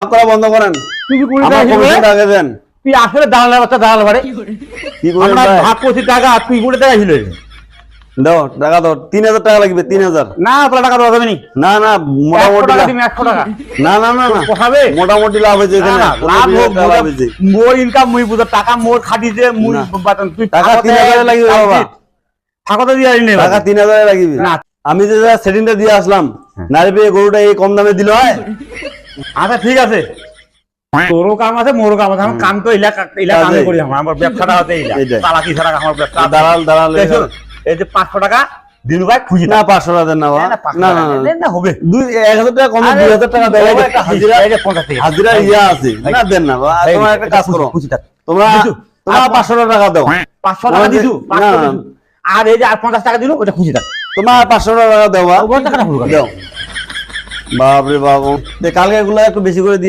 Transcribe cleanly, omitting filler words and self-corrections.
করা বন্ধ করেন। তুই কি করে আমার কমিশনটা আগে দেন। তুই আসলে দালালের বাচ্চা দালাল ভাড়ে কি করে আমরা ভাই? ভাগ করছি টাকা তুই করে টাকা ছিল দাও টাকা দাও, 3000 টাকা লাগবে, 3000। না তোর টাকা দেওয়া যাবে নি না না, মোটামুটি টাকা লাভ। দিবি 100 টাকা না না না না, পোষাবে মোটামুটি লাভ হয়েছে এখানে। লাভ হোক টাকা লাভ হয়েছে। মোর ইনকাম মুই বুঝা টাকা মোর খাটিছে মুই না। বাতন তুই টাকা 3000 লাগবে বাবা। টাকা দিয়ে আইনি টাকা 3000 লাগবে। না। আমি যে সেটিংটা দিয়ে আসলাম, নারী পেয়ে গরুটা এই কম দামে দিল হয়। আচ্ছা ঠিক আছে তোরও কাম আছে মোরও কাম আছে আমার কাম তো ইলাকা আমি করি আমার ব্যবসাটা হতে ইলা এইটাই। চালাকি ছাড়া আমার ব্যবসা দালাল দালাল এই শোন, এই যে 500 টাকা দিন ভাই খুঁজি না, 500 টাকা দেন না বাবা। না না না, না হবে 1000 টাকা কমে 2000 টাকা দেওয়া হবে। একটা হাজিরা, এই যে 50 টাকা হাজিরা ইয়া আছে। না দেন না বাবা, তোমরা একটা কাজ করো, খুঁজি থাক তোমরা দিছু। তোমরা আর 500 টাকা দাও। 500 টাকা দিছু না, 500 না। দিছু আর এই যে আর 50 টাকা দিল ওটা খুঁজি থাক তোমার 500 টাকা দেওয়া ওই টাকাটা হলো দাও। বাপরে বাবু, কালকে এগুলো একটু বেশি করে দিয়ে